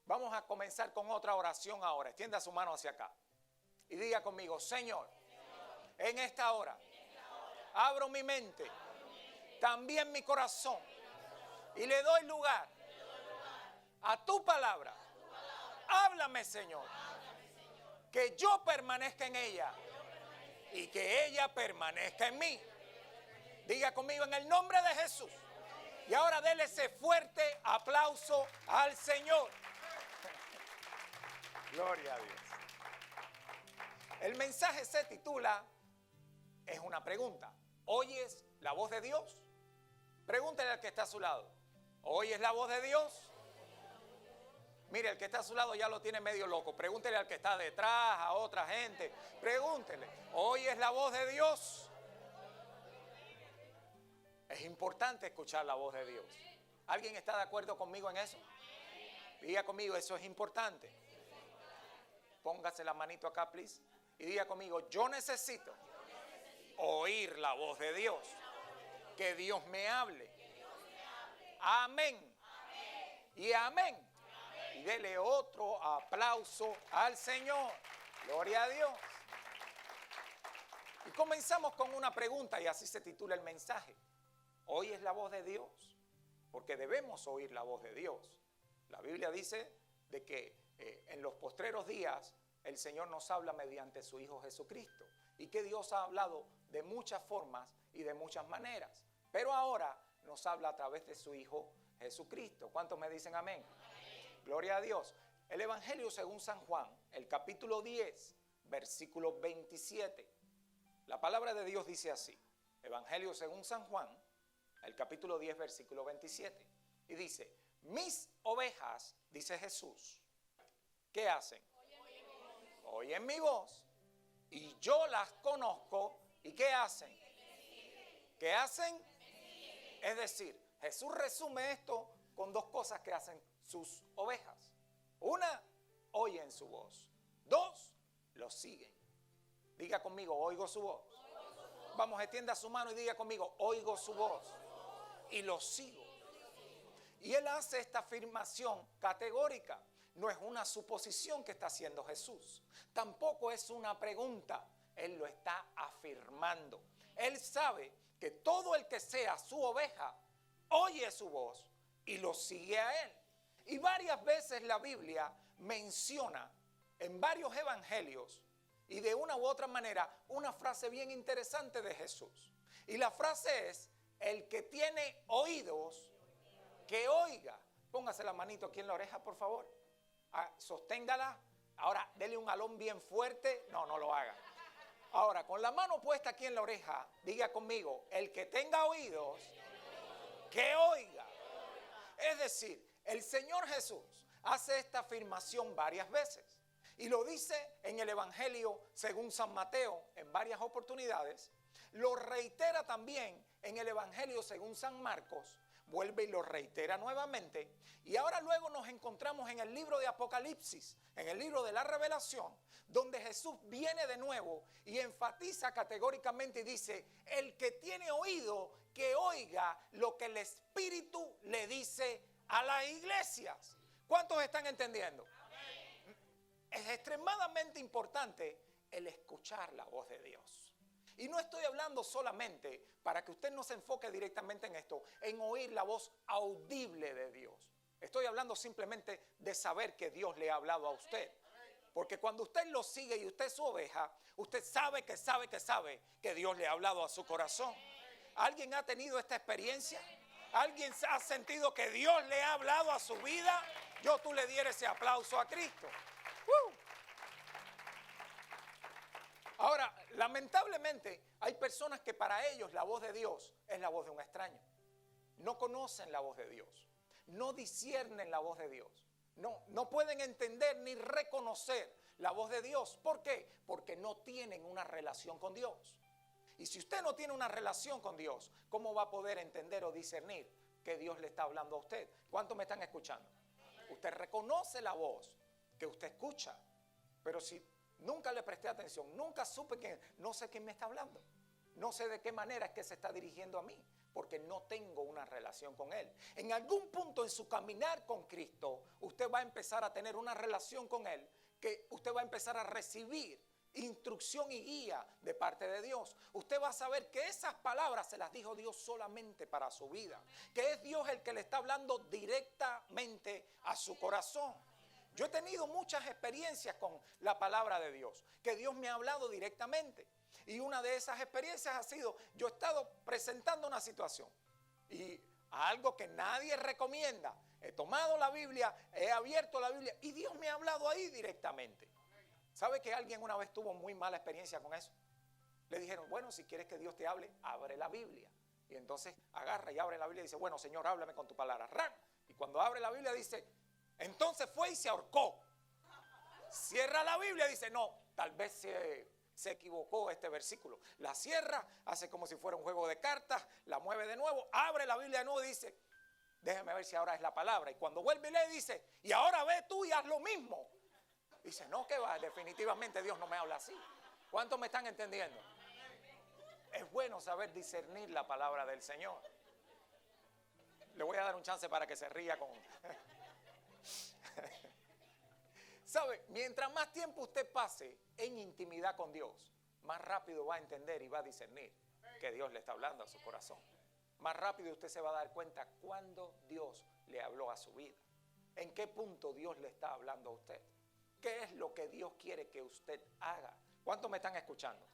Vamos a comenzar con otra oración ahora. Extienda su mano hacia acá y diga conmigo: Señor, en esta hora abro mi mente, también mi corazón, y le doy lugar a tu palabra. Háblame, Señor, que yo permanezca en ella y que ella permanezca en mí. Diga conmigo: en el nombre de Jesús. Y ahora dele ese fuerte aplauso al Señor. Gloria a Dios. El mensaje se titula, es una pregunta: ¿oyes la voz de Dios? Pregúntele al que está a su lado: ¿oyes la voz de Dios? Mire, el que está a su lado ya lo tiene medio loco. Pregúntele al que está detrás, a otra gente. Pregúntele: ¿oyes la voz de Dios? Es importante escuchar la voz de Dios. ¿Alguien está de acuerdo conmigo en eso? Diga conmigo: eso es importante. Póngase la manito acá, please. Y diga conmigo: yo necesito oír la voz de Dios. Que Dios me hable. Amén. Y amén. Y dele otro aplauso al Señor. Gloria a Dios. Y comenzamos con una pregunta, y así se titula el mensaje: ¿oyes la voz de Dios? Porque debemos oír la voz de Dios. La Biblia dice de que en los postreros días el Señor nos habla mediante su Hijo Jesucristo, y que Dios ha hablado de muchas formas y de muchas maneras, pero ahora nos habla a través de su Hijo Jesucristo. ¿Cuántos me dicen amén? Amén. Gloria a Dios. El Evangelio según San Juan, el capítulo 10, versículo 27. La palabra de Dios dice así. Evangelio según San Juan, el capítulo 10, versículo 27. Y dice: mis ovejas, dice Jesús, ¿qué hacen? Oyen mi voz, y yo las conozco. ¿Y qué hacen? ¿Qué hacen? Es decir, Jesús resume esto con dos cosas que hacen sus ovejas. Una, oyen su voz. Dos, lo siguen. Diga conmigo: oigo su voz. Vamos, extienda su mano y diga conmigo: oigo su voz y lo sigo. Y él hace esta afirmación categórica. No es una suposición que está haciendo Jesús. Tampoco es una pregunta. Él lo está afirmando. Él sabe que todo el que sea su oveja oye su voz y lo sigue a él. Y varias veces la Biblia menciona en varios evangelios y de una u otra manera una frase bien interesante de Jesús. Y la frase es: el que tiene oídos, que oiga. Póngase la manito aquí en la oreja, por favor. Sosténgala. Ahora, dele un jalón bien fuerte. No, no lo haga. Ahora, con la mano puesta aquí en la oreja, diga conmigo: el que tenga oídos, que oiga. Es decir, el Señor Jesús hace esta afirmación varias veces. Y lo dice en el Evangelio según San Mateo en varias oportunidades. Lo reitera también en el Evangelio según San Marcos. Vuelve y lo reitera nuevamente. Y ahora luego nos encontramos en el libro de Apocalipsis, en el libro de la Revelación, donde Jesús viene de nuevo y enfatiza categóricamente y dice: el que tiene oído, que oiga lo que el Espíritu le dice a las iglesias. ¿Cuántos están entendiendo? Amén. Es extremadamente importante el escuchar la voz de Dios. Y no estoy hablando solamente, para que usted no se enfoque directamente en esto, en oír la voz audible de Dios. Estoy hablando simplemente de saber que Dios le ha hablado a usted. Porque cuando usted lo sigue y usted es su oveja, usted sabe que Dios le ha hablado a su corazón. ¿Alguien ha tenido esta experiencia? ¿Alguien ha sentido que Dios le ha hablado a su vida? Tú le dieras ese aplauso a Cristo. Ahora, lamentablemente, hay personas que para ellos la voz de Dios es la voz de un extraño. No conocen la voz de Dios. No disciernen la voz de Dios. No pueden entender ni reconocer la voz de Dios. ¿Por qué? Porque no tienen una relación con Dios. Y si usted no tiene una relación con Dios, ¿cómo va a poder entender o discernir que Dios le está hablando a usted? ¿Cuántos me están escuchando? Usted reconoce la voz que usted escucha, pero si nunca le presté atención, nunca supe no sé quién me está hablando, no sé de qué manera es que se está dirigiendo a mí, porque no tengo una relación con Él. En algún punto en su caminar con Cristo, usted va a empezar a tener una relación con Él, que usted va a empezar a recibir instrucción y guía de parte de Dios. Usted va a saber que esas palabras se las dijo Dios solamente para su vida, que es Dios el que le está hablando directamente a su corazón. Yo he tenido muchas experiencias con la palabra de Dios, que Dios me ha hablado directamente. Y una de esas experiencias ha sido, yo he estado presentando una situación y algo que nadie recomienda. He tomado la Biblia, he abierto la Biblia y Dios me ha hablado ahí directamente. ¿Sabe que alguien una vez tuvo muy mala experiencia con eso? Le dijeron, bueno, si quieres que Dios te hable, abre la Biblia. Y entonces agarra y abre la Biblia y dice, bueno, Señor, háblame con tu palabra. ¡Ran! Y cuando abre la Biblia dice, entonces fue y se ahorcó. Cierra la Biblia y dice, no, tal vez se equivocó este versículo. La cierra, hace como si fuera un juego de cartas, la mueve de nuevo, abre la Biblia de nuevo y dice, déjeme ver si ahora es la palabra. Y cuando vuelve y lee dice, y ahora ve tú y haz lo mismo. Dice, no, que va, definitivamente Dios no me habla así. ¿Cuántos me están entendiendo? Es bueno saber discernir la palabra del Señor. Le voy a dar un chance para que se ría con... ¿Sabe? Mientras más tiempo usted pase en intimidad con Dios, más rápido va a entender y va a discernir que Dios le está hablando a su corazón. Más rápido usted se va a dar cuenta cuando Dios le habló a su vida. ¿En qué punto Dios le está hablando a usted? ¿Qué es lo que Dios quiere que usted haga? ¿Cuántos me están escuchando?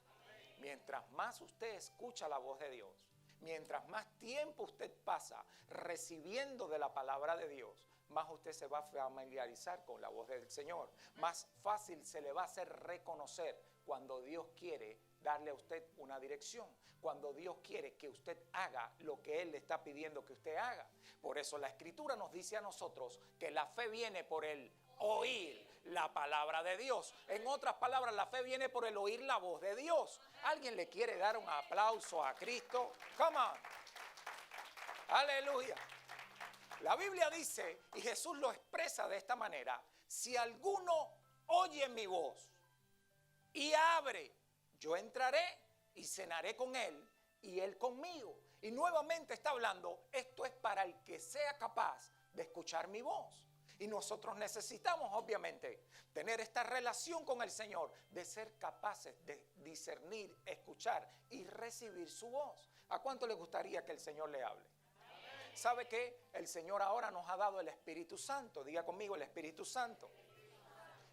Mientras más usted escucha la voz de Dios, mientras más tiempo usted pasa recibiendo de la palabra de Dios, más usted se va a familiarizar con la voz del Señor. Más fácil se le va a hacer reconocer cuando Dios quiere darle a usted una dirección, cuando Dios quiere que usted haga lo que Él le está pidiendo que usted haga. Por eso la Escritura nos dice a nosotros que la fe viene por el oír la palabra de Dios. En otras palabras, la fe viene por el oír la voz de Dios. ¿Alguien le quiere dar un aplauso a Cristo? Come on. Aleluya. La Biblia dice, y Jesús lo expresa de esta manera, si alguno oye mi voz y abre, yo entraré y cenaré con él y él conmigo. Y nuevamente está hablando, esto es para el que sea capaz de escuchar mi voz. Y nosotros necesitamos, obviamente, tener esta relación con el Señor, de ser capaces de discernir, escuchar y recibir su voz. ¿A cuánto le gustaría que el Señor le hable? ¿Sabe qué? El Señor ahora nos ha dado el Espíritu Santo. Diga conmigo, el Espíritu Santo.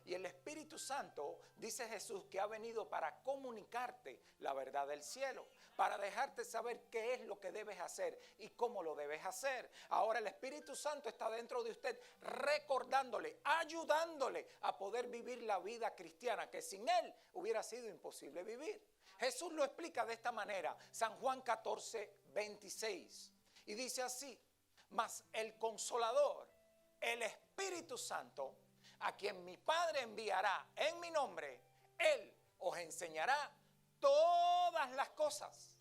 Y el Espíritu Santo, dice Jesús, que ha venido para comunicarte la verdad del cielo, para dejarte saber qué es lo que debes hacer y cómo lo debes hacer. Ahora el Espíritu Santo está dentro de usted, recordándole, ayudándole a poder vivir la vida cristiana, que sin Él hubiera sido imposible vivir. Jesús lo explica de esta manera, San Juan 14, 26. Y dice así, mas el Consolador, el Espíritu Santo, a quien mi Padre enviará en mi nombre, Él os enseñará todas las cosas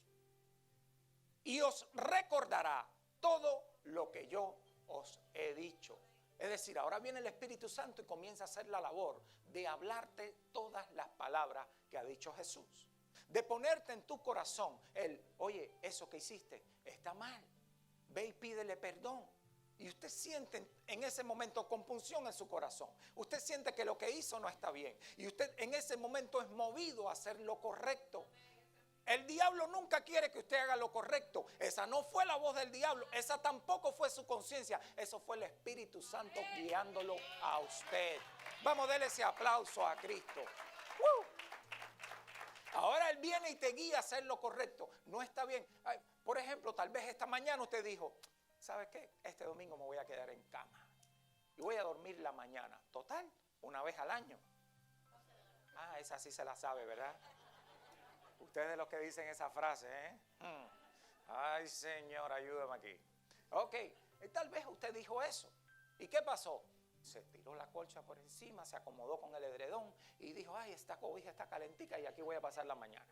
y os recordará todo lo que yo os he dicho. Es decir, ahora viene el Espíritu Santo y comienza a hacer la labor de hablarte todas las palabras que ha dicho Jesús. De ponerte en tu corazón oye, eso que hiciste está mal. Ve y pídele perdón. Y usted siente en ese momento compunción en su corazón. Usted siente que lo que hizo no está bien. Y usted en ese momento es movido a hacer lo correcto. El diablo nunca quiere que usted haga lo correcto. Esa no fue la voz del diablo. Esa tampoco fue su conciencia. Eso fue el Espíritu Santo guiándolo a usted. Vamos, déle ese aplauso a Cristo. Ahora Él viene y te guía a hacer lo correcto. No está bien. Por ejemplo, tal vez esta mañana usted dijo, ¿sabe qué? Este domingo me voy a quedar en cama y voy a dormir la mañana. Total, una vez al año. Esa sí se la sabe, ¿verdad? Ustedes los que dicen esa frase, ¿eh? Ay, Señor, ayúdame aquí. Ok, tal vez usted dijo eso. ¿Y qué pasó? Se tiró la colcha por encima, se acomodó con el edredón y dijo, ay, esta cobija está calentica y aquí voy a pasar la mañana.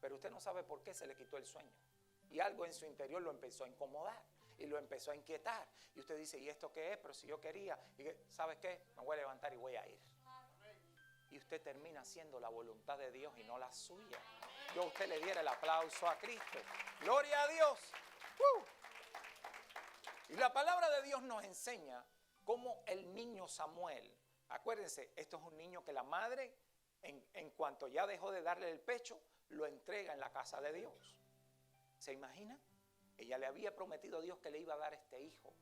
Pero usted no sabe por qué se le quitó el sueño. Y algo en su interior lo empezó a incomodar y lo empezó a inquietar. Y usted dice, ¿y esto qué es? Pero si yo quería, ¿sabes qué? Me voy a levantar y voy a ir. y usted termina haciendo la voluntad de Dios y no la suya. Yo a usted le diera el aplauso a Cristo. ¡Gloria a Dios! Y la palabra de Dios nos enseña cómo el niño Samuel, acuérdense, esto es un niño que la madre, en cuanto ya dejó de darle el pecho, lo entrega en la casa de Dios. ¿Se imagina? Ella le había prometido a Dios que le iba a dar este hijo.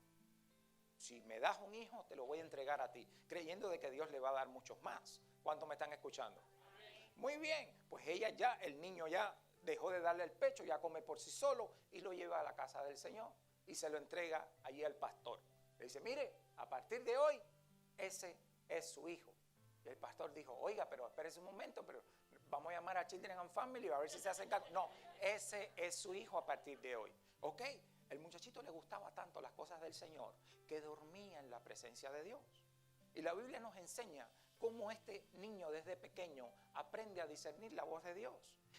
Si me das un hijo, te lo voy a entregar a ti, creyendo de que Dios le va a dar muchos más. ¿Cuántos me están escuchando? Muy bien, pues ella ya, el niño ya dejó de darle el pecho, ya come por sí solo y lo lleva a la casa del Señor y se lo entrega allí al pastor. Le dice, mire, a partir de hoy, ese es su hijo. Y el pastor dijo, oiga, pero espérese un momento, pero vamos a llamar a Children and Family a ver si se hacen cargo. No, ese es su hijo a partir de hoy. Ok, el muchachito le gustaba tanto las cosas del Señor que dormía en la presencia de Dios. Y la Biblia nos enseña cómo este niño desde pequeño aprende a discernir la voz de Dios.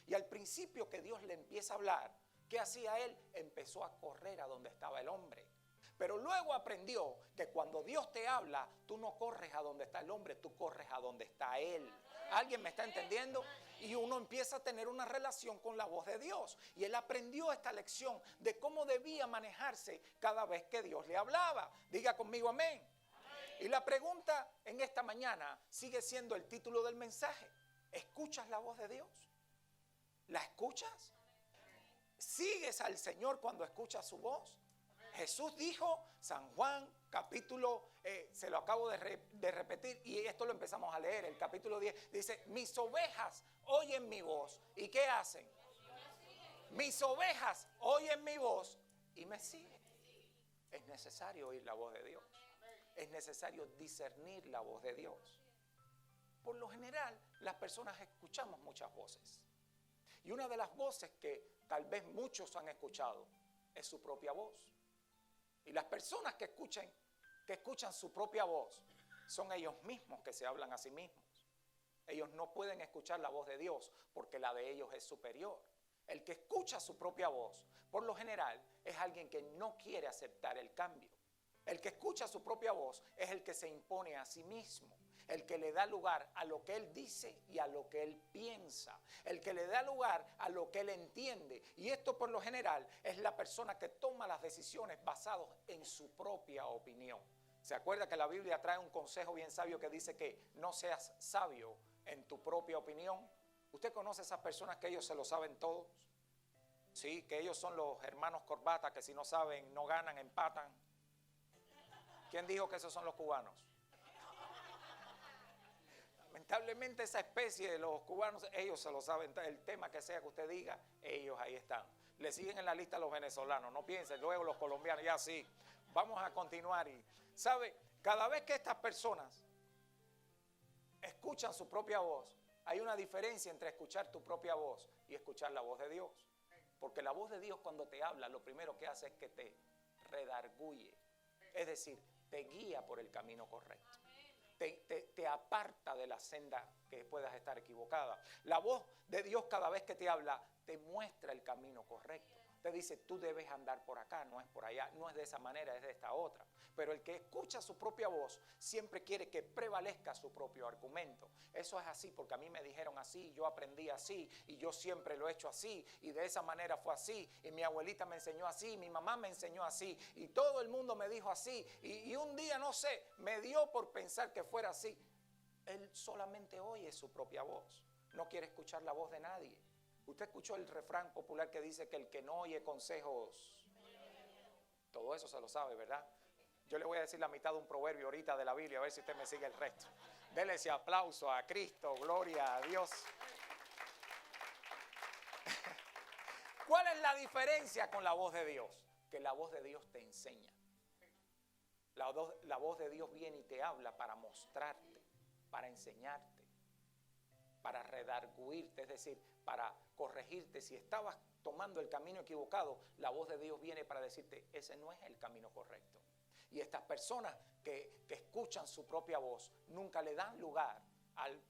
Y al principio que Dios le empieza a hablar, ¿qué hacía él? Empezó a correr a donde estaba el hombre. Pero luego aprendió que cuando Dios te habla, tú no corres a donde está el hombre, tú corres a donde está Él. ¿Alguien me está entendiendo? Y uno empieza a tener una relación con la voz de Dios. Y él aprendió esta lección de cómo debía manejarse cada vez que Dios le hablaba. Diga conmigo amén. Y la pregunta en esta mañana sigue siendo el título del mensaje. ¿Escuchas la voz de Dios? ¿La escuchas? ¿Sigues al Señor cuando escuchas su voz? Jesús dijo, San Juan, capítulo, se lo acabo de repetir y esto lo empezamos a leer, el capítulo 10, dice, mis ovejas oyen mi voz. ¿Y qué hacen? Mis ovejas oyen mi voz y me siguen. Es necesario oír la voz de Dios. Es necesario discernir la voz de Dios. Por lo general, las personas escuchamos muchas voces. Y una de las voces que tal vez muchos han escuchado es su propia voz. Y las personas que escuchan su propia voz son ellos mismos que se hablan a sí mismos. Ellos no pueden escuchar la voz de Dios porque la de ellos es superior. El que escucha su propia voz, por lo general, es alguien que no quiere aceptar el cambio. El que escucha su propia voz es el que se impone a sí mismo. El que le da lugar a lo que él dice y a lo que él piensa. El que le da lugar a lo que él entiende. Y esto por lo general es la persona que toma las decisiones basadas en su propia opinión. ¿Se acuerda que la Biblia trae un consejo bien sabio que dice que no seas sabio en tu propia opinión? ¿Usted conoce a esas personas que ellos se lo saben todos? Sí, que ellos son los hermanos corbata que si no saben no ganan, empatan. ¿Quién dijo que esos son los cubanos? Lamentablemente esa especie de los cubanos, ellos se lo saben, el tema que sea que usted diga, ellos ahí están. Le siguen en la lista los venezolanos, no piensen, luego los colombianos, ya sí. Vamos a continuar y, ¿sabe? Cada vez que estas personas escuchan su propia voz, hay una diferencia entre escuchar tu propia voz y escuchar la voz de Dios. Porque la voz de Dios cuando te habla, lo primero que hace es que te redarguye, es decir, te guía por el camino correcto. Te aparta de la senda que puedas estar equivocada. La voz de Dios cada vez que te habla te muestra el camino correcto. Te dice, tú debes andar por acá, no es por allá, no es de esa manera, es de esta otra. Pero el que escucha su propia voz siempre quiere que prevalezca su propio argumento. Eso es así porque a mí me dijeron así, yo aprendí así y yo siempre lo he hecho así y de esa manera fue así y mi abuelita me enseñó así, mi mamá me enseñó así y todo el mundo me dijo así y un día, no sé, me dio por pensar que fuera así. Él solamente oye su propia voz, no quiere escuchar la voz de nadie. Usted escuchó el refrán popular que dice que el que no oye consejos, todo eso se lo sabe, ¿verdad? Yo le voy a decir la mitad de un proverbio ahorita de la Biblia, a ver si usted me sigue el resto. Dele ese aplauso a Cristo, gloria a Dios. ¿Cuál es la diferencia con la voz de Dios? Que la voz de Dios te enseña. La voz de Dios viene y te habla para mostrarte, para enseñarte, para redarguirte, es decir, para corregirte. Si estabas tomando el camino equivocado, la voz de Dios viene para decirte, ese no es el camino correcto. Y estas personas que escuchan su propia voz nunca le dan lugar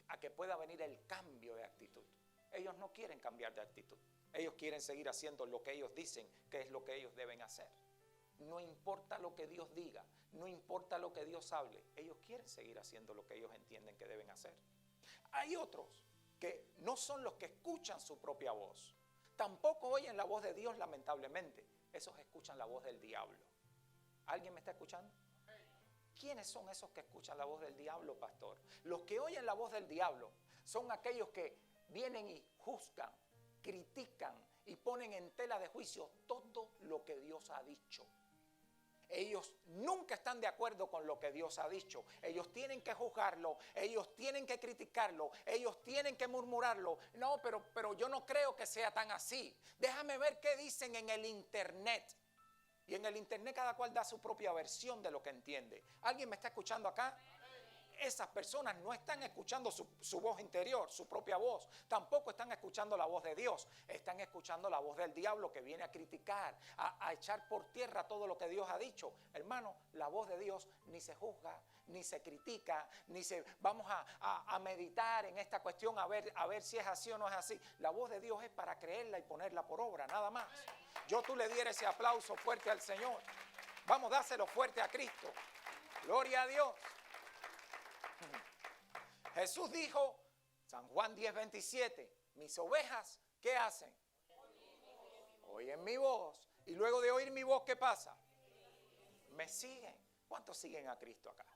a que pueda venir el cambio de actitud. Ellos no quieren cambiar de actitud. Ellos quieren seguir haciendo lo que ellos dicen que es lo que ellos deben hacer. No importa lo que Dios diga, no importa lo que Dios hable, ellos quieren seguir haciendo lo que ellos entienden que deben hacer. Hay otros que no son los que escuchan su propia voz. Tampoco oyen la voz de Dios, lamentablemente. Esos escuchan la voz del diablo. ¿Alguien me está escuchando? ¿Quiénes son esos que escuchan la voz del diablo, pastor? Los que oyen la voz del diablo son aquellos que vienen y juzgan, critican y ponen en tela de juicio todo lo que Dios ha dicho. Ellos nunca están de acuerdo con lo que Dios ha dicho. Ellos tienen que juzgarlo, ellos tienen que criticarlo, ellos tienen que murmurarlo. No, pero yo no creo que sea tan así. Déjame ver qué dicen en el internet. Y en el internet cada cual da su propia versión de lo que entiende. ¿Alguien me está escuchando acá? Esas personas no están escuchando su voz interior, su propia voz. Tampoco están escuchando la voz de Dios. Están escuchando la voz del diablo que viene a criticar, a echar por tierra todo lo que Dios ha dicho. Hermano, la voz de Dios ni se juzga, ni se critica, ni se... Vamos a meditar en esta cuestión a ver si es así o no es así. La voz de Dios es para creerla y ponerla por obra, nada más. Tú le dieras ese aplauso fuerte al Señor. Vamos, dáselo fuerte a Cristo. Gloria a Dios. Jesús dijo, San Juan 10:27, mis ovejas, ¿qué hacen? Oyen mi voz. Y luego de oír mi voz, ¿qué pasa? Me siguen. ¿Cuántos siguen a Cristo acá?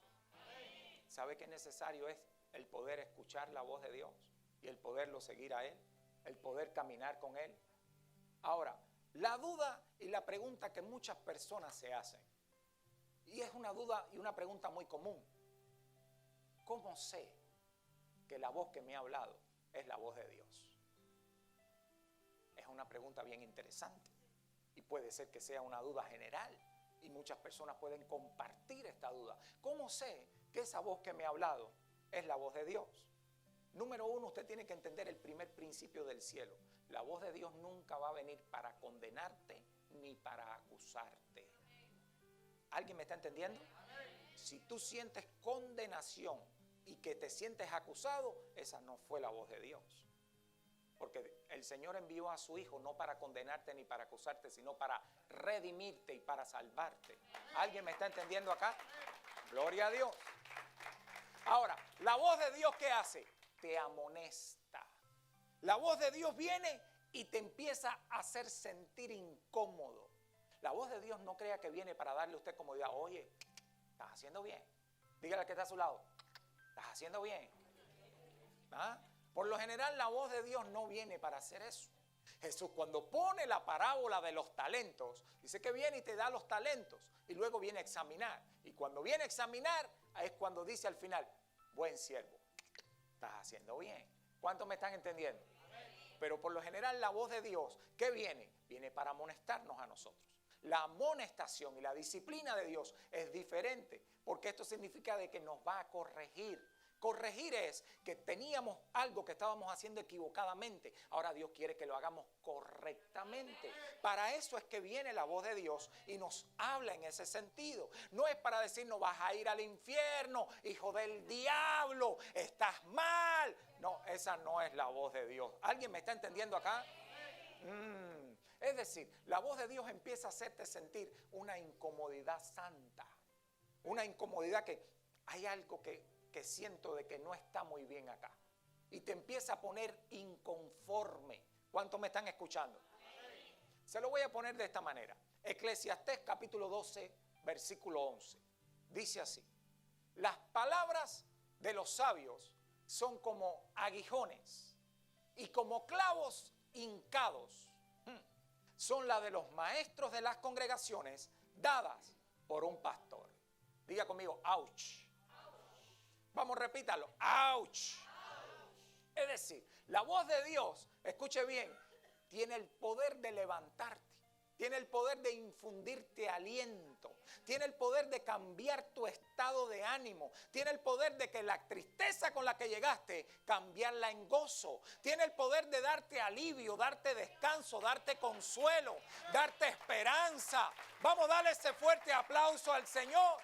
¿Sabe qué necesario es el poder escuchar la voz de Dios y el poderlo seguir a Él? El poder caminar con Él. Ahora, la duda y la pregunta que muchas personas se hacen, y es una duda y una pregunta muy común. ¿Cómo sé que la voz que me ha hablado es la voz de Dios? Es una pregunta bien interesante y puede ser que sea una duda general y muchas personas pueden compartir esta duda. ¿Cómo sé que esa voz que me ha hablado es la voz de Dios? Número uno, usted tiene que entender el primer principio del cielo. La voz de Dios nunca va a venir para condenarte ni para acusarte. ¿Alguien me está entendiendo? Si tú sientes condenación y que te sientes acusado, esa no fue la voz de Dios. Porque el Señor envió a su Hijo no para condenarte ni para acusarte, sino para redimirte y para salvarte. ¿Alguien me está entendiendo acá? Gloria a Dios. Ahora, la voz de Dios, ¿qué hace? Te amonesta. La voz de Dios viene y te empieza a hacer sentir incómodo. La voz de Dios no crea que viene para darle a usted comodidad. Oye, estás haciendo bien. Dígale al que está a su lado, estás haciendo bien. ¿Ah? Por lo general la voz de Dios no viene para hacer eso. Jesús cuando pone la parábola de los talentos, dice que viene y te da los talentos y luego viene a examinar. Y cuando viene a examinar es cuando dice al final, buen siervo, estás haciendo bien. ¿Cuántos me están entendiendo? Pero por lo general la voz de Dios, ¿qué viene? Viene para amonestarnos a nosotros. La amonestación y la disciplina de Dios es diferente, porque esto significa de que nos va a corregir. Corregir es que teníamos algo que estábamos haciendo equivocadamente. Ahora Dios quiere que lo hagamos correctamente. Para eso es que viene la voz de Dios y nos habla en ese sentido. No es para decirnos vas a ir al infierno, hijo del diablo, estás mal. No, esa no es la voz de Dios. ¿Alguien me está entendiendo acá? Es decir, la voz de Dios empieza a hacerte sentir una incomodidad santa. Una incomodidad que hay algo que siento de que no está muy bien acá. Y te empieza a poner inconforme. ¿Cuántos me están escuchando? Se lo voy a poner de esta manera. Eclesiastés capítulo 12, versículo 11. Dice así. Las palabras de los sabios son como aguijones y como clavos hincados. Son las de los maestros de las congregaciones dadas por un pastor. Diga conmigo, ouch. Vamos, repítalo, ouch. Es decir, la voz de Dios, escuche bien, tiene el poder de levantarte, tiene el poder de infundirte aliento, tiene el poder de cambiar tu estado de ánimo, tiene el poder de que la tristeza con la que llegaste, cambiarla en gozo, tiene el poder de darte alivio, darte descanso, darte consuelo, darte esperanza. Vamos a darle ese fuerte aplauso al Señor.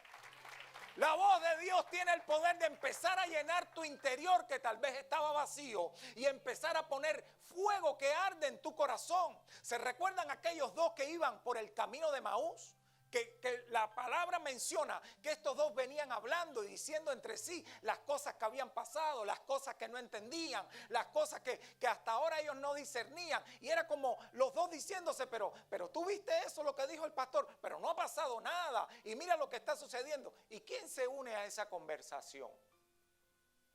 La voz de Dios tiene el poder de empezar a llenar tu interior que tal vez estaba vacío y empezar a poner fuego que arde en tu corazón. ¿Se recuerdan aquellos dos que iban por el camino de Maús? que la palabra menciona que estos dos venían hablando y diciendo entre sí las cosas que habían pasado, las cosas que no entendían, las cosas que hasta ahora ellos no discernían. Y era como los dos diciéndose, pero tú viste eso, lo que dijo el pastor, pero no ha pasado nada. Y mira lo que está sucediendo. ¿Y quién se une a esa conversación?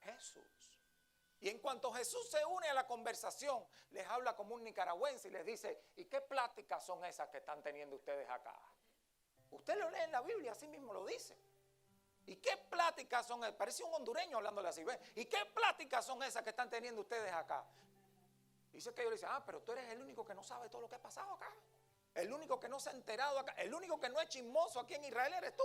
Jesús. Y en cuanto Jesús se une a la conversación, les habla como un nicaragüense y les dice, ¿y qué pláticas son esas que están teniendo ustedes acá? Usted lo lee en la Biblia, así mismo lo dice. ¿Y qué pláticas son esas? Parece un hondureño hablándole así. ¿Ves? ¿Y qué pláticas son esas que están teniendo ustedes acá? Dice que ellos le dicen, pero tú eres el único que no sabe todo lo que ha pasado acá. El único que no se ha enterado acá. El único que no es chismoso aquí en Israel eres tú.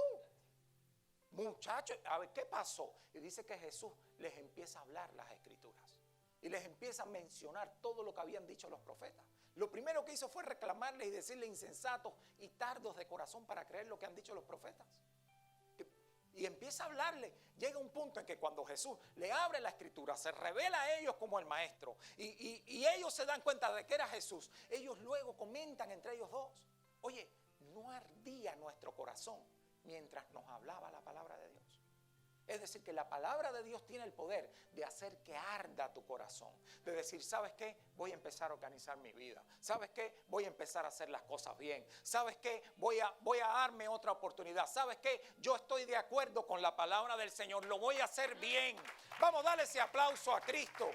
Muchachos, a ver, ¿qué pasó? Y dice que Jesús les empieza a hablar las escrituras. Y les empieza a mencionar todo lo que habían dicho los profetas. Lo primero que hizo fue reclamarles y decirle insensatos y tardos de corazón para creer lo que han dicho los profetas. Y empieza a hablarle. Llega un punto en que cuando Jesús le abre la escritura, se revela a ellos como el maestro. Y ellos se dan cuenta de que era Jesús. Ellos luego comentan entre ellos dos. Oye, no ardía nuestro corazón mientras nos hablaba la palabra de Dios. Es decir, que la palabra de Dios tiene el poder de hacer que arda tu corazón. De decir, ¿sabes qué? Voy a empezar a organizar mi vida. ¿Sabes qué? Voy a empezar a hacer las cosas bien. ¿Sabes qué? Voy a darme otra oportunidad. ¿Sabes qué? Yo estoy de acuerdo con la palabra del Señor. Lo voy a hacer bien. Vamos a darle ese aplauso a Cristo.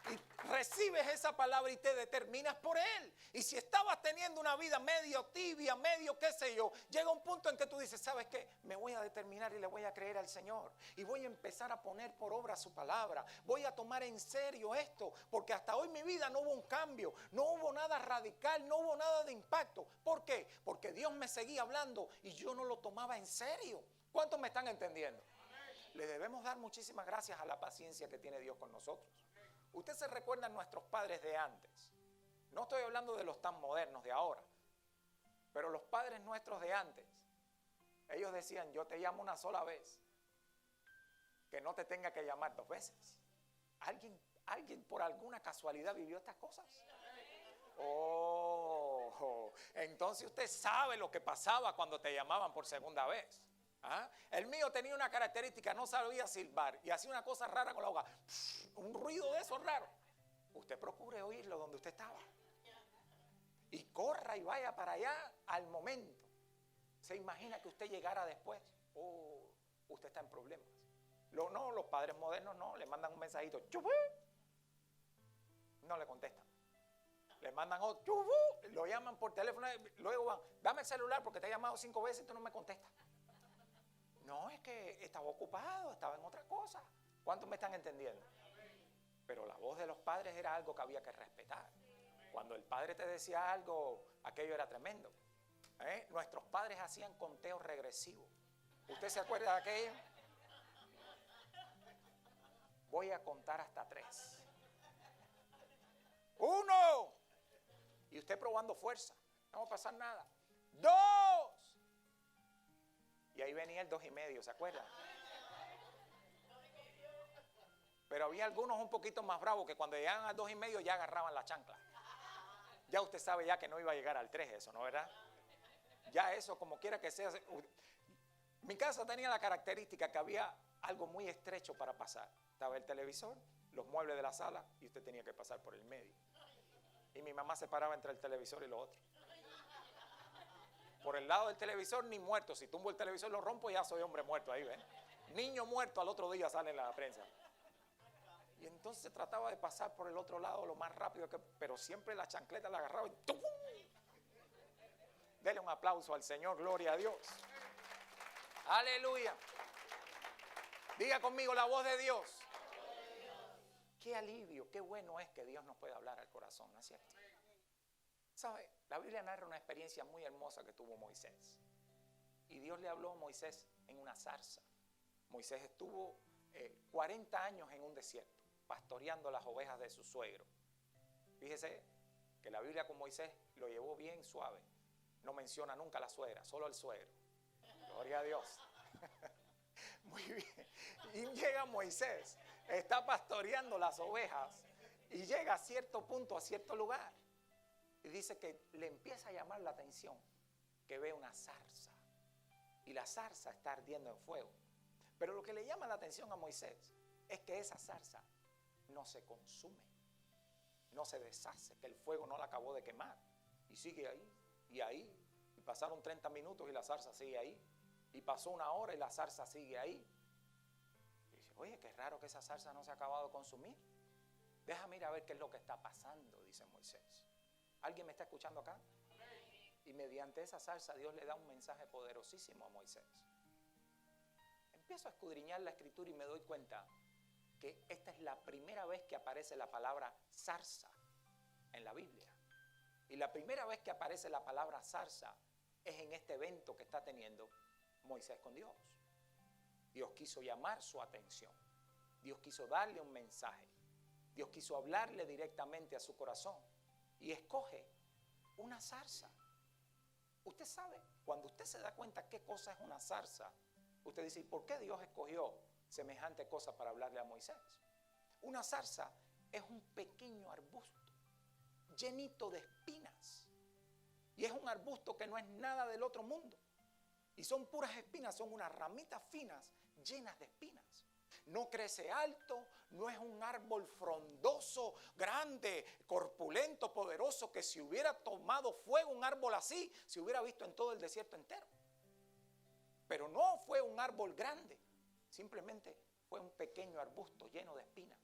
Y recibes esa palabra y te determinas por Él. Y si estabas teniendo una vida medio tibia, medio qué sé yo, llega un punto en que tú dices, ¿sabes qué? Me voy a determinar y le voy a creer al Señor. Y voy a empezar a poner por obra su palabra. Voy a tomar en serio esto, porque hasta hoy mi vida no hubo un cambio, no hubo nada radical, no hubo nada de impacto. ¿Por qué? Porque Dios me seguía hablando y yo no lo tomaba en serio. ¿Cuántos me están entendiendo? Le debemos dar muchísimas gracias a la paciencia que tiene Dios con nosotros. Usted se recuerda a nuestros padres de antes. No estoy hablando de los tan modernos de ahora, pero los padres nuestros de antes, ellos decían, yo te llamo una sola vez, que no te tenga que llamar dos veces. ¿Alguien por alguna casualidad vivió estas cosas? Oh, entonces usted sabe lo que pasaba cuando te llamaban por segunda vez. El mío tenía una característica, no sabía silbar y hacía una cosa rara con la boca, un ruido de esos raro. Usted procure oírlo donde usted estaba y corra y vaya para allá al momento. ¿Se imagina que usted llegara después? Usted está en problemas. No, los padres modernos no, le mandan un mensajito, ¡chubú! No le contestan. Le mandan otro, ¡chubú! Lo llaman por teléfono, luego van, dame el celular porque te he llamado 5 veces y tú no me contestas. No, es que estaba ocupado, estaba en otra cosa. ¿Cuántos me están entendiendo? Pero la voz de los padres era algo que había que respetar. Cuando el padre te decía algo, aquello era tremendo. Nuestros padres hacían conteos regresivos. ¿Usted se acuerda de aquello? Voy a contar hasta 3. 1. Y usted probando fuerza. No va a pasar nada. 2. Y ahí venía el 2.5, ¿se acuerdan? Pero había algunos un poquito más bravos que cuando llegaban al 2.5 ya agarraban la chancla. Ya usted sabe ya que no iba a llegar al 3 eso, ¿no, verdad? Ya eso, como quiera que sea. Mi casa tenía la característica que había algo muy estrecho para pasar. Estaba el televisor, los muebles de la sala y usted tenía que pasar por el medio. Y mi mamá se paraba entre el televisor y lo otro. Por el lado del televisor ni muerto. Si tumbo el televisor lo rompo, ya soy hombre muerto ahí, ¿ven? Niño muerto al otro día sale en la prensa. Y entonces se trataba de pasar por el otro lado lo más rápido que... Pero siempre la chancleta la agarraba y ¡tum! Dele un aplauso al Señor, gloria a Dios. Aleluya. Diga conmigo la voz de Dios. Qué alivio, qué bueno es que Dios nos pueda hablar al corazón, ¿no es cierto? ¿Sabe? La Biblia narra una experiencia muy hermosa que tuvo Moisés. Y Dios le habló a Moisés en una zarza. Moisés estuvo 40 años en un desierto, pastoreando las ovejas de su suegro. Fíjese que la Biblia con Moisés lo llevó bien suave. No menciona nunca a la suegra, solo al suegro. Gloria a Dios. Muy bien. Y llega Moisés, está pastoreando las ovejas y llega a cierto punto, a cierto lugar. Y dice que le empieza a llamar la atención que ve una zarza. Y la zarza está ardiendo en fuego. Pero lo que le llama la atención a Moisés es que esa zarza no se consume, no se deshace, que el fuego no la acabó de quemar. Y sigue ahí, y ahí. Y pasaron 30 minutos y la zarza sigue ahí. Y pasó 1 hora y la zarza sigue ahí. Y dice, oye, qué raro que esa zarza no se ha acabado de consumir. Déjame ir a ver qué es lo que está pasando, dice Moisés. ¿Alguien me está escuchando acá? Y mediante esa zarza Dios le da un mensaje poderosísimo a Moisés. Empiezo a escudriñar la escritura y me doy cuenta que esta es la primera vez que aparece la palabra zarza en la Biblia. Y la primera vez que aparece la palabra zarza es en este evento que está teniendo Moisés con Dios. Dios quiso llamar su atención. Dios quiso darle un mensaje. Dios quiso hablarle directamente a su corazón. Y escoge una zarza. Usted sabe, cuando usted se da cuenta qué cosa es una zarza, usted dice, ¿por qué Dios escogió semejante cosa para hablarle a Moisés? Una zarza es un pequeño arbusto llenito de espinas. Y es un arbusto que no es nada del otro mundo. Y son puras espinas, son unas ramitas finas llenas de espinas. No crece alto, no es un árbol frondoso, grande, corpulento, poderoso, que si hubiera tomado fuego un árbol así, se hubiera visto en todo el desierto entero. Pero no fue un árbol grande, simplemente fue un pequeño arbusto lleno de espinas,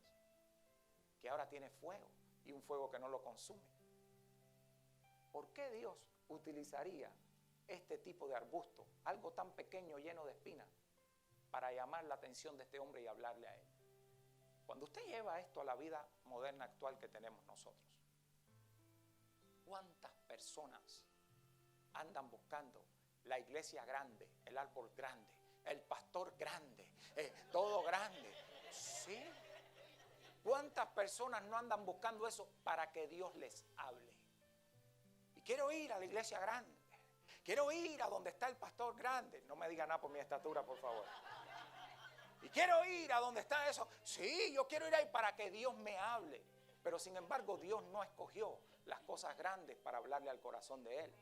que ahora tiene fuego y un fuego que no lo consume. ¿Por qué Dios utilizaría este tipo de arbusto, algo tan pequeño lleno de espinas, para llamar la atención de este hombre y hablarle a él? Cuando usted lleva esto a la vida moderna actual que tenemos nosotros, ¿cuántas personas andan buscando la iglesia grande, el árbol grande, el pastor grande, todo grande? ¿Sí? ¿Cuántas personas no andan buscando eso para que Dios les hable? Y quiero ir a la iglesia grande, quiero ir a donde está el pastor grande. No me diga nada por mi estatura, por favor. Y quiero ir a donde está eso. Sí, yo quiero ir ahí para que Dios me hable. Pero sin embargo, Dios no escogió las cosas grandes para hablarle al corazón de él.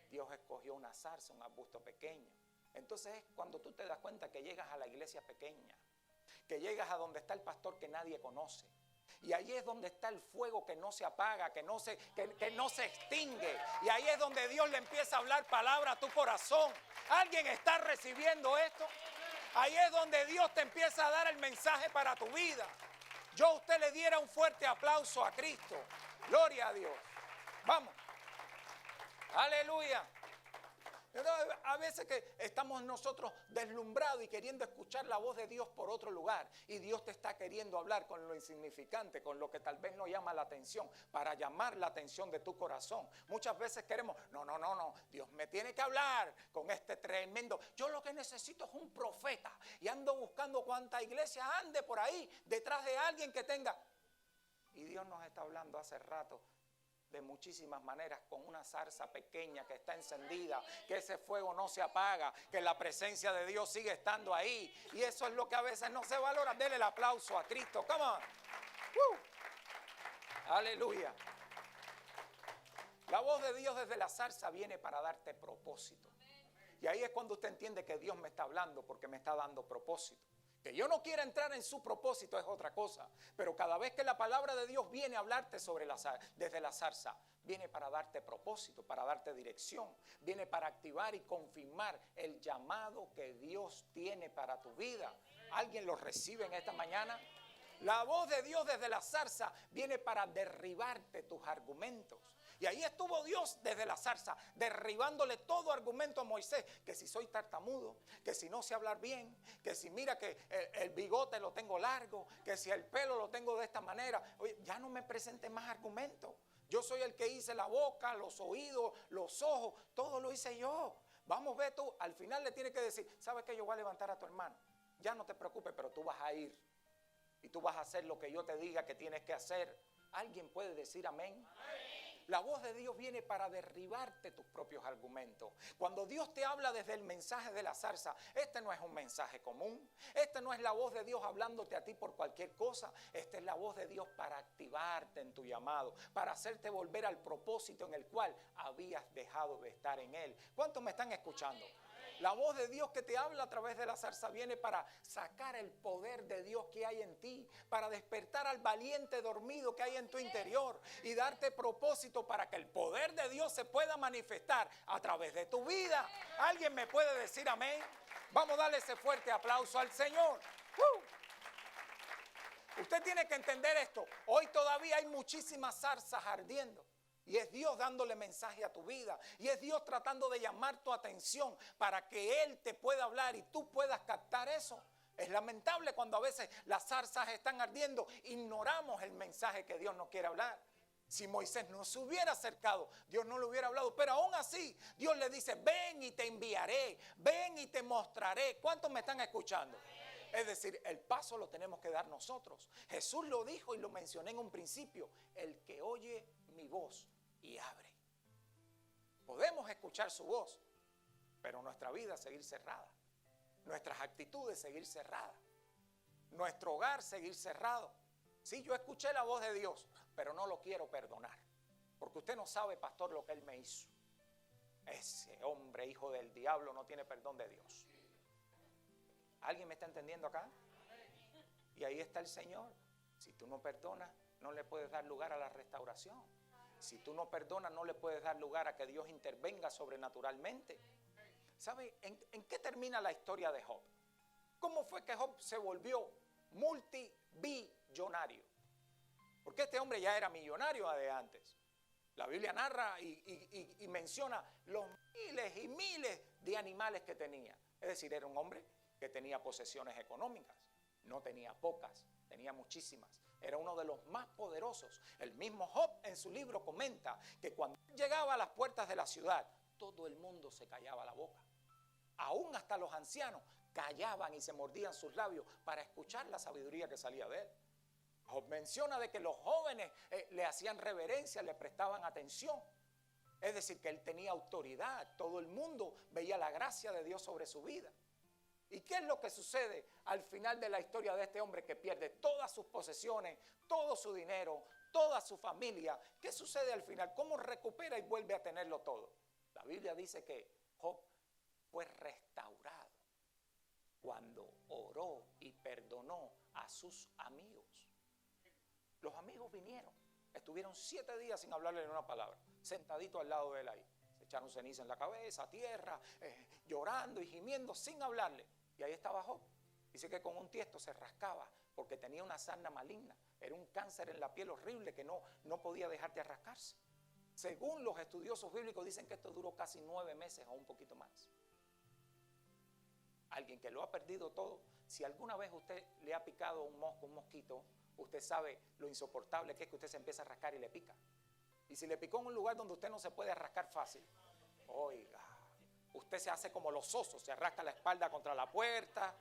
Dios escogió una zarza, un arbusto pequeño. Entonces es cuando tú te das cuenta que llegas a la iglesia pequeña, que llegas a donde está el pastor que nadie conoce. Y ahí es donde está el fuego que no se apaga, que no se extingue. Y ahí es donde Dios le empieza a hablar palabra a tu corazón. ¿Alguien está recibiendo esto? Ahí es donde Dios te empieza a dar el mensaje para tu vida. Yo a usted le diera un fuerte aplauso a Cristo. Gloria a Dios. Vamos. Aleluya. A veces que estamos nosotros deslumbrados y queriendo escuchar la voz de Dios por otro lugar, y Dios te está queriendo hablar con lo insignificante, con lo que tal vez no llama la atención, para llamar la atención de tu corazón. Muchas veces queremos, no, Dios me tiene que hablar con este tremendo. Yo lo que necesito es un profeta, y ando buscando cuánta iglesia ande por ahí detrás de alguien que tenga. Y Dios nos está hablando hace rato de muchísimas maneras, con una zarza pequeña que está encendida, que ese fuego no se apaga, que la presencia de Dios sigue estando ahí. Y eso es lo que a veces no se valora. Dele el aplauso a Cristo. Come on. Aleluya. La voz de Dios desde la zarza viene para darte propósito. Y ahí es cuando usted entiende que Dios me está hablando, porque me está dando propósito. Que yo no quiera entrar en su propósito es otra cosa, pero cada vez que la palabra de Dios viene a hablarte desde la zarza, viene para darte propósito, para darte dirección, viene para activar y confirmar el llamado que Dios tiene para tu vida. ¿Alguien lo recibe en esta mañana? La voz de Dios desde la zarza viene para derribarte tus argumentos. Y ahí estuvo Dios desde la zarza, derribándole todo argumento a Moisés, que si soy tartamudo, que si no sé hablar bien, que si mira que el bigote lo tengo largo, que si el pelo lo tengo de esta manera. Oye, ya no me presentes más argumentos. Yo soy el que hice la boca, los oídos, los ojos, todo lo hice yo. Vamos, ve tú, al final le tienes que decir, ¿sabes qué? Yo voy a levantar a tu hermano. Ya no te preocupes, pero tú vas a ir. Y tú vas a hacer lo que yo te diga que tienes que hacer. ¿Alguien puede decir amén? La voz de Dios viene para derribarte tus propios argumentos. Cuando Dios te habla desde el mensaje de la zarza, este no es un mensaje común. Este no es la voz de Dios hablándote a ti por cualquier cosa. Esta es la voz de Dios para activarte en tu llamado, para hacerte volver al propósito en el cual habías dejado de estar en él. ¿Cuántos me están escuchando? La voz de Dios que te habla a través de la zarza viene para sacar el poder de Dios que hay en ti, para despertar al valiente dormido que hay en tu interior y darte propósito para que el poder de Dios se pueda manifestar a través de tu vida. ¿Alguien me puede decir amén? Vamos a darle ese fuerte aplauso al Señor. Usted tiene que entender esto. Hoy todavía hay muchísimas zarzas ardiendo. Y es Dios dándole mensaje a tu vida. Y es Dios tratando de llamar tu atención para que Él te pueda hablar y tú puedas captar eso. Es lamentable cuando a veces las zarzas están ardiendo. Ignoramos el mensaje que Dios nos quiere hablar. Si Moisés no se hubiera acercado, Dios no le hubiera hablado. Pero aún así, Dios le dice, ven y te enviaré. Ven y te mostraré. ¿Cuántos me están escuchando? Es decir, el paso lo tenemos que dar nosotros. Jesús lo dijo y lo mencioné en un principio. El que oye mi voz y abre. Podemos escuchar su voz, pero nuestra vida seguir cerrada, nuestras actitudes seguir cerradas, nuestro hogar seguir cerrado. Sí, yo escuché la voz de Dios, pero no lo quiero perdonar, porque usted no sabe, pastor, lo que él me hizo. Ese hombre, hijo del diablo, no tiene perdón de Dios. ¿Alguien me está entendiendo acá? Y ahí está el Señor. Si tú no perdonas, no le puedes dar lugar a la restauración. Si tú no perdonas, no le puedes dar lugar a que Dios intervenga sobrenaturalmente. ¿Sabe en qué termina la historia de Job? ¿Cómo fue que Job se volvió multibillonario? Porque este hombre ya era millonario de antes. La Biblia narra y menciona los miles y miles de animales que tenía. Es decir, era un hombre que tenía posesiones económicas. No tenía pocas, tenía muchísimas. Era uno de los más poderosos. El mismo Job en su libro comenta que cuando llegaba a las puertas de la ciudad, todo el mundo se callaba la boca. Aún hasta los ancianos callaban y se mordían sus labios para escuchar la sabiduría que salía de él. Job menciona de que los jóvenes le hacían reverencia, le prestaban atención. Es decir, que él tenía autoridad. Todo el mundo veía la gracia de Dios sobre su vida. ¿Y qué es lo que sucede al final de la historia de este hombre que pierde todas sus posesiones, todo su dinero, toda su familia? ¿Qué sucede al final? ¿Cómo recupera y vuelve a tenerlo todo? La Biblia dice que Job fue restaurado cuando oró y perdonó a sus amigos. Los amigos vinieron, estuvieron 7 días sin hablarle ni una palabra, sentadito al lado de él ahí. Se echaron ceniza en la cabeza, tierra, llorando y gimiendo sin hablarle. Y ahí estaba Job. Dice que con un tiesto se rascaba porque tenía una sarna maligna. Era un cáncer en la piel horrible que no podía dejar de rascarse. Según los estudiosos bíblicos dicen que esto duró casi 9 meses o un poquito más. Alguien que lo ha perdido todo. Si alguna vez usted le ha picado un mosco, un mosquito, usted sabe lo insoportable que es que usted se empieza a rascar y le pica. Y si le picó en un lugar donde usted no se puede rascar fácil, oiga, usted se hace como los osos, se rasca la espalda contra la puerta.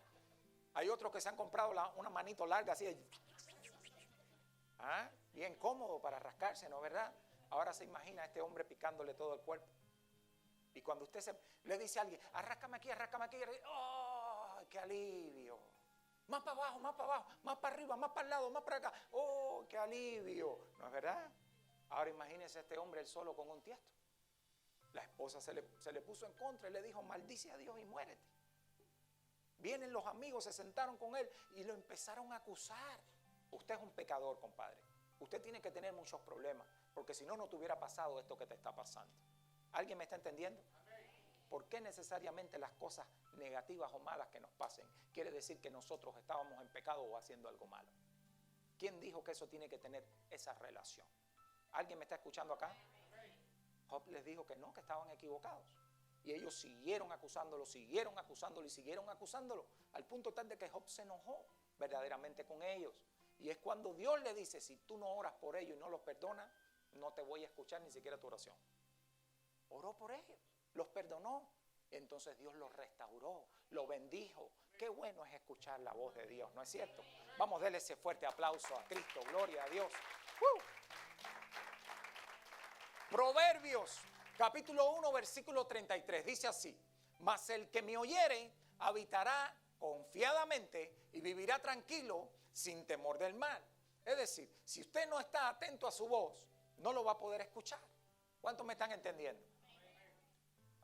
Hay otros que se han comprado una manito larga así, bien cómodo para rascarse, ¿no es verdad? Ahora se imagina a este hombre picándole todo el cuerpo. Y cuando usted le dice a alguien, arráscame aquí, ¡oh, qué alivio! Más para abajo, más para abajo, más para arriba, más para el lado, más para acá. ¡Oh, qué alivio! ¿No es verdad? Ahora imagínese a este hombre él solo con un tiesto. La esposa se le puso en contra y le dijo, maldice a Dios y muérete. Vienen los amigos, se sentaron con él y lo empezaron a acusar. Usted es un pecador, compadre. Usted tiene que tener muchos problemas, porque si no, no te hubiera pasado esto que te está pasando. ¿Alguien me está entendiendo? ¿Por qué necesariamente las cosas negativas o malas que nos pasen quiere decir que nosotros estábamos en pecado o haciendo algo malo? ¿Quién dijo que eso tiene que tener esa relación? ¿Alguien me está escuchando acá? Job les dijo que no, que estaban equivocados. Y ellos siguieron acusándolo, al punto tal de que Job se enojó verdaderamente con ellos. Y es cuando Dios le dice, si tú no oras por ellos y no los perdonas, no te voy a escuchar ni siquiera tu oración. Oró por ellos, los perdonó. Entonces Dios los restauró, los bendijo. Qué bueno es escuchar la voz de Dios, ¿no es cierto? Vamos a darle ese fuerte aplauso a Cristo, gloria a Dios. Proverbios, capítulo 1, versículo 33, dice así: mas el que me oyere habitará confiadamente y vivirá tranquilo sin temor del mal. Es decir, si usted no está atento a su voz, no lo va a poder escuchar. ¿Cuántos me están entendiendo?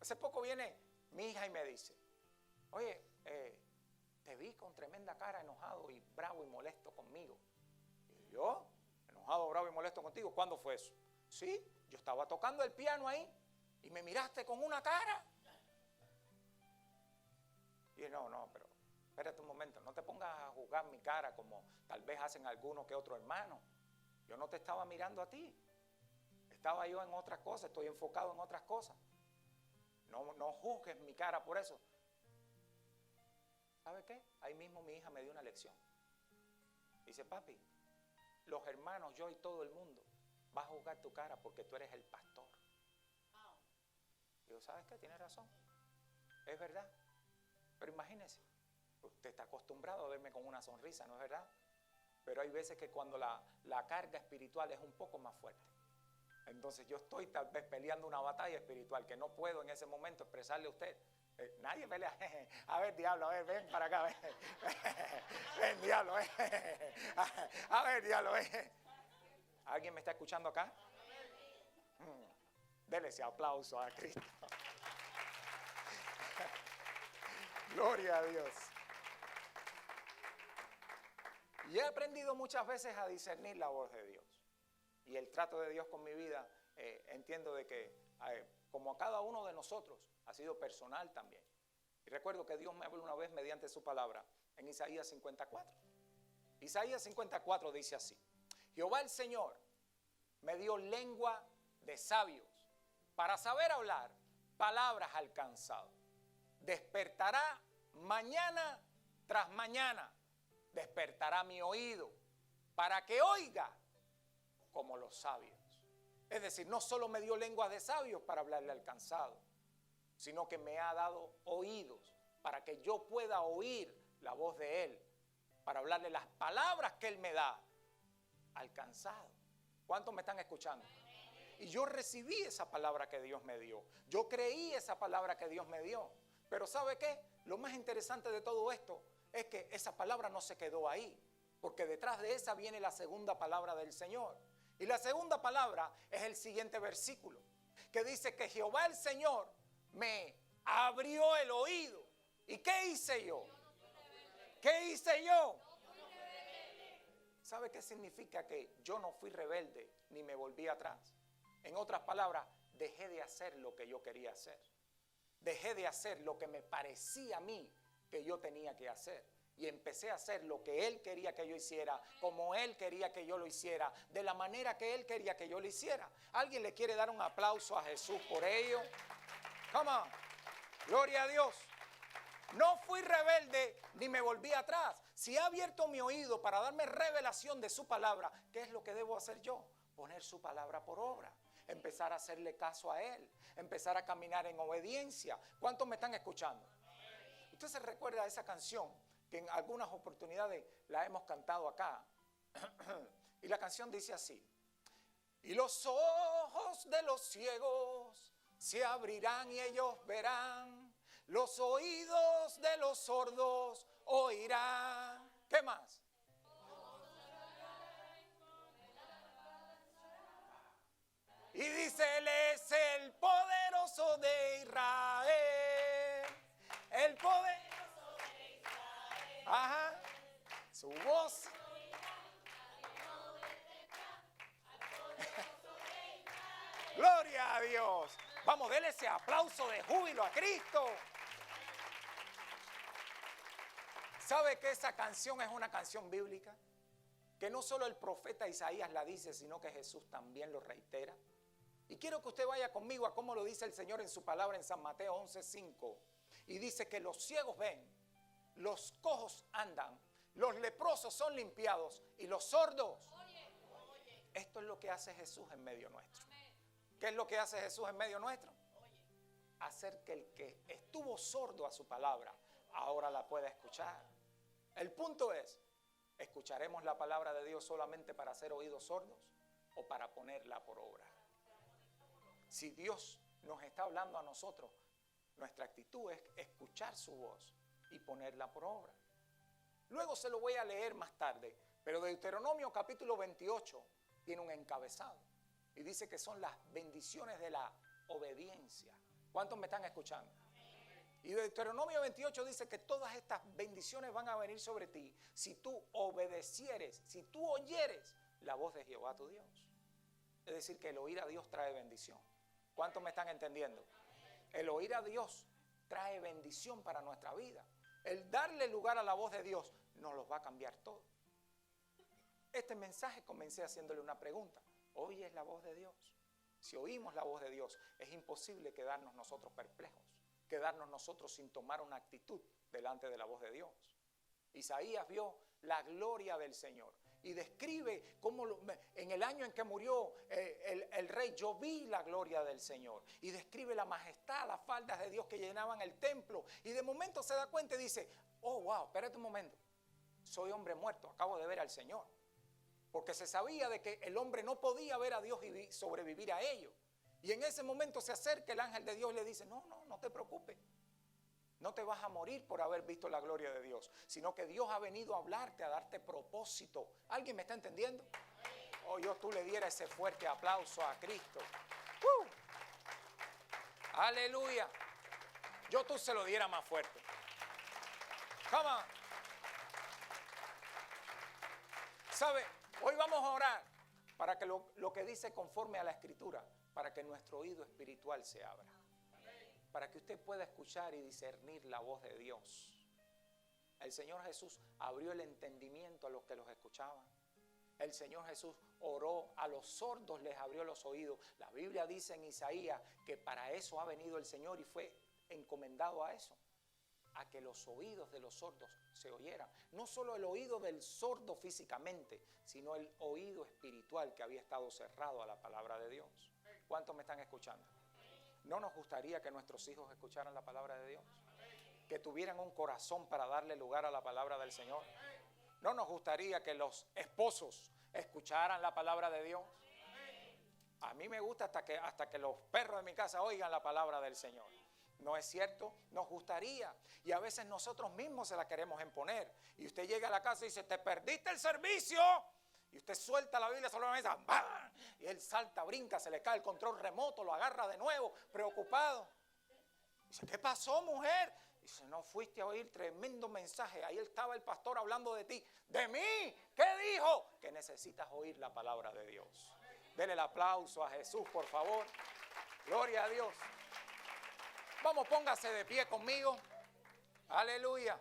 Hace poco viene mi hija y me dice: oye, te vi con tremenda cara, enojado y bravo y molesto conmigo. Y yo, enojado, bravo y molesto contigo, ¿cuándo fue eso? Sí, yo estaba tocando el piano ahí y me miraste con una cara. Y no, pero espérate un momento, no te pongas a juzgar mi cara como tal vez hacen algunos que otro hermano. Yo no te estaba mirando a ti. Estaba yo en otras cosas, estoy enfocado en otras cosas. No juzgues mi cara por eso. ¿Sabe qué? Ahí mismo mi hija me dio una lección. Dice: papi, los hermanos, yo y todo el mundo va a juzgar tu cara porque tú eres el pastor. Digo: ¿sabes qué? Tienes razón. Es verdad. Pero imagínese, usted está acostumbrado a verme con una sonrisa, ¿no es verdad? Pero hay veces que cuando la carga espiritual es un poco más fuerte, entonces yo estoy tal vez peleando una batalla espiritual que no puedo en ese momento expresarle a usted. Nadie pelea. A ver, diablo, a ver, ven para acá, ven. Ven, diablo, ven. A ver, diablo, ven. ¿Alguien me está escuchando acá? Dele ese aplauso a Cristo. Gloria a Dios. Y he aprendido muchas veces a discernir la voz de Dios. Y el trato de Dios con mi vida, entiendo de que, como a cada uno de nosotros, ha sido personal también. Y recuerdo que Dios me habló una vez mediante su palabra en Isaías 54. Isaías 54 dice así: Jehová el Señor me dio lengua de sabios para saber hablar palabras al cansado. Despertará mañana tras mañana, despertará mi oído para que oiga como los sabios. Es decir, no solo me dio lenguas de sabios para hablarle al cansado, sino que me ha dado oídos para que yo pueda oír la voz de Él, para hablarle las palabras que Él me da al cansado. ¿Cuántos me están escuchando? Y yo recibí esa palabra que Dios me dio. Yo creí esa palabra que Dios me dio. Pero ¿sabe qué? Lo más interesante de todo esto es que esa palabra no se quedó ahí, porque detrás de esa viene la segunda palabra del Señor. Y la segunda palabra es el siguiente versículo, que dice que Jehová el Señor me abrió el oído. ¿Y qué hice yo? ¿Qué hice yo? ¿Sabe qué significa que yo no fui rebelde ni me volví atrás? En otras palabras, dejé de hacer lo que yo quería hacer. Dejé de hacer lo que me parecía a mí que yo tenía que hacer. Y empecé a hacer lo que Él quería que yo hiciera, como Él quería que yo lo hiciera, de la manera que Él quería que yo lo hiciera. ¿Alguien le quiere dar un aplauso a Jesús por ello? Come on. Gloria a Dios. No fui rebelde ni me volví atrás. Si ha abierto mi oído para darme revelación de su palabra, ¿qué es lo que debo hacer yo? Poner su palabra por obra. Empezar a hacerle caso a Él. Empezar a caminar en obediencia. ¿Cuántos me están escuchando? Usted se recuerda de esa canción que en algunas oportunidades la hemos cantado acá. Y la canción dice así: y los ojos de los ciegos se abrirán y ellos verán, los oídos de los sordos oirán. ¿Qué más? Y dice: Él es el poderoso de Israel, el poderoso de Israel. Ajá, su voz. Gloria a Dios. Vamos, denle ese aplauso de júbilo a Cristo. ¿Sabe que esa canción es una canción bíblica? Que no solo el profeta Isaías la dice, sino que Jesús también lo reitera. Y quiero que usted vaya conmigo a cómo lo dice el Señor en su palabra en San Mateo 11:5. Y dice que los ciegos ven, los cojos andan, los leprosos son limpiados y los sordos. Esto es lo que hace Jesús en medio nuestro. ¿Qué es lo que hace Jesús en medio nuestro? Hacer que el que estuvo sordo a su palabra ahora la pueda escuchar. El punto es, ¿escucharemos la palabra de Dios solamente para hacer oídos sordos o para ponerla por obra? Si Dios nos está hablando a nosotros, nuestra actitud es escuchar su voz y ponerla por obra. Luego se lo voy a leer más tarde, pero Deuteronomio capítulo 28 tiene un encabezado y dice que son las bendiciones de la obediencia. ¿Cuántos me están escuchando? Y Deuteronomio 28 dice que todas estas bendiciones van a venir sobre ti si tú obedecieres, si tú oyeres la voz de Jehová tu Dios. Es decir, que el oír a Dios trae bendición. ¿Cuántos me están entendiendo? El oír a Dios trae bendición para nuestra vida. El darle lugar a la voz de Dios nos los va a cambiar todo. Este mensaje comencé haciéndole una pregunta. ¿Oyes la voz de Dios? Si oímos la voz de Dios, es imposible quedarnos nosotros perplejos, quedarnos nosotros sin tomar una actitud delante de la voz de Dios. Isaías vio la gloria del Señor y describe cómo en el año en que murió el rey, yo vi la gloria del Señor, y describe la majestad, las faldas de Dios que llenaban el templo, y de momento se da cuenta y dice, oh wow, espérate un momento, soy hombre muerto, acabo de ver al Señor, porque se sabía de que el hombre no podía ver a Dios y sobrevivir a ello. Y en ese momento se acerca el ángel de Dios y le dice, no te preocupes. No te vas a morir por haber visto la gloria de Dios, sino que Dios ha venido a hablarte, a darte propósito. ¿Alguien me está entendiendo? Oh, tú le diera ese fuerte aplauso a Cristo. Aleluya. Tú se lo diera más fuerte. Come on. ¿Sabe? Hoy vamos a orar para que lo que dice conforme a la Escritura, para que nuestro oído espiritual se abra, para que usted pueda escuchar y discernir la voz de Dios. El Señor Jesús abrió el entendimiento a los que los escuchaban. El Señor Jesús oró a los sordos, les abrió los oídos. La Biblia dice en Isaías que para eso ha venido el Señor y fue encomendado a eso, a que los oídos de los sordos se oyeran. No solo el oído del sordo físicamente, sino el oído espiritual que había estado cerrado a la palabra de Dios. ¿Cuántos me están escuchando? ¿No nos gustaría que nuestros hijos escucharan la palabra de Dios? Que tuvieran un corazón para darle lugar a la palabra del Señor. ¿No nos gustaría que los esposos escucharan la palabra de Dios? A mí me gusta hasta que los perros de mi casa oigan la palabra del Señor. ¿No es cierto? Nos gustaría. Y a veces nosotros mismos se la queremos imponer. Y usted llega a la casa y dice, te perdiste el servicio. Y usted suelta la Biblia sobre la mesa. ¡Bam! Y él salta, brinca, se le cae el control remoto, lo agarra de nuevo, preocupado. Dice, ¿qué pasó, mujer? Dice, no fuiste a oír tremendo mensaje. Ahí estaba el pastor hablando de ti. ¿De mí? ¿Qué dijo? Que necesitas oír la palabra de Dios. Dele el aplauso a Jesús, por favor. Gloria a Dios. Vamos, póngase de pie conmigo. Aleluya.